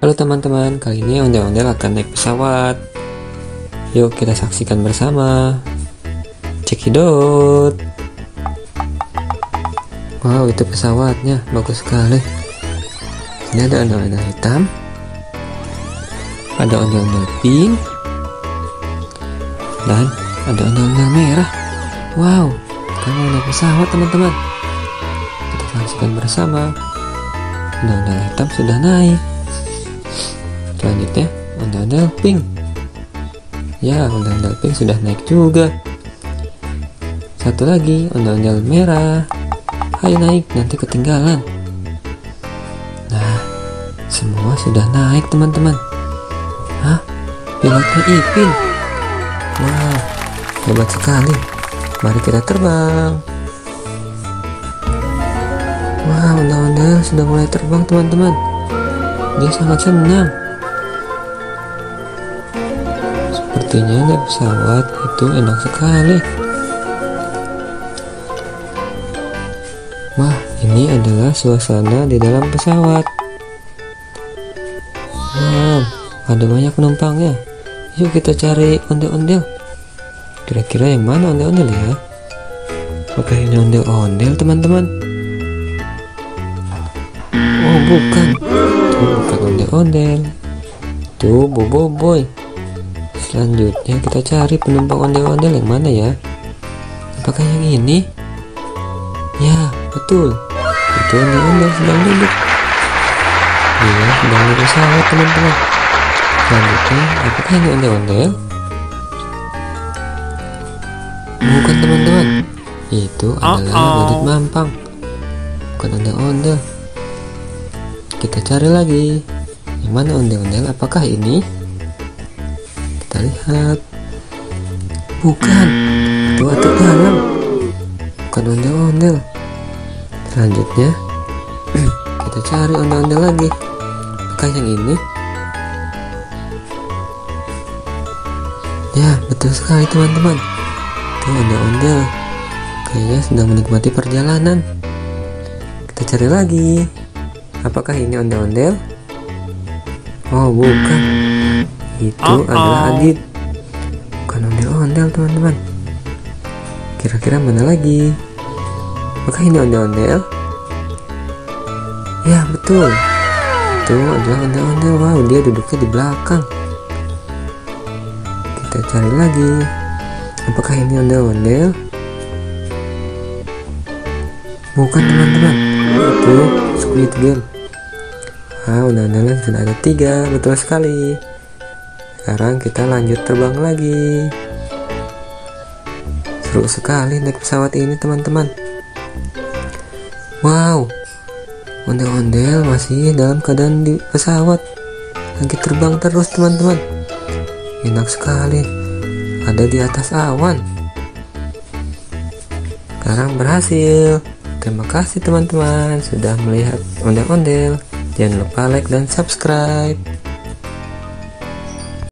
Halo teman-teman, kali ini ondel-ondel akan naik pesawat. Yuk kita saksikan bersama. Cekidot. Wow, itu pesawatnya bagus sekali. Ini ada ondel-ondel hitam, ada ondel-ondel pink, dan ada ondel-ondel merah. Wow, kamu naik pesawat teman-teman. Kita saksikan bersama. Ondel-ondel hitam sudah naik. Selanjutnya ondel-ondel pink. Ya, ondel-ondel pink sudah naik juga. Satu lagi ondel-ondel merah. Ayo naik, nanti ketinggalan. Nah, semua sudah naik teman-teman. Hah? Pilotnya Ipin. Wah, hebat sekali. Mari kita terbang. Wah, ondel-ondel sudah mulai terbang teman-teman. Dia sangat senang. Sepertinya naik pesawat itu enak sekali. Wah, ini adalah suasana di dalam pesawat. Wow, ada banyak penumpangnya. Yuk kita cari ondel-ondel. Kira-kira yang mana ondel-ondel ya? Apakah ini ondel-ondel teman-teman? Oh, bukan. Itu bukan ondel-ondel. Itu boboiboy. Selanjutnya kita cari penumpang ondel-ondel yang mana ya? Apakah yang ini? Ya, betul. Itu ondel-ondel sedang duduk. Dia sedang di pesawat teman-teman. Selanjutnya, apakah ini ondel-ondel? Bukan teman-teman. Itu adalah badut mampang. Bukan ondel-ondel. Kita cari lagi. Yang mana ondel-ondel? Apakah ini? Kita lihat. Bukan. Itu atuk dalam. Bukan ondel-ondel. Selanjutnya kita cari ondel-ondel lagi. Apakah yang ini? Ya, betul sekali teman-teman. Itu ondel-ondel. Kayaknya sedang menikmati perjalanan. Kita cari lagi. Apakah ini ondel-ondel? Oh, bukan. Itu adalah Adit. Bukan ondel-ondel teman-teman. Kira-kira mana lagi? Apakah ini ondel-ondel? Ya, betul. Itu adalah ondel-ondel. Wow, dia duduknya di belakang. Kita cari lagi. Apakah ini ondel-ondel? Bukan teman-teman. Itu Squid Game. Ondel-ondelnya sudah ada 3. Betul sekali. Sekarang kita lanjut terbang lagi. Seru sekali naik pesawat ini teman-teman. Wow, ondel-ondel masih dalam keadaan di pesawat, lagi terbang terus teman-teman. Enak sekali, ada di atas awan. Sekarang berhasil. Terima kasih teman-teman sudah melihat ondel-ondel. Jangan lupa like dan subscribe.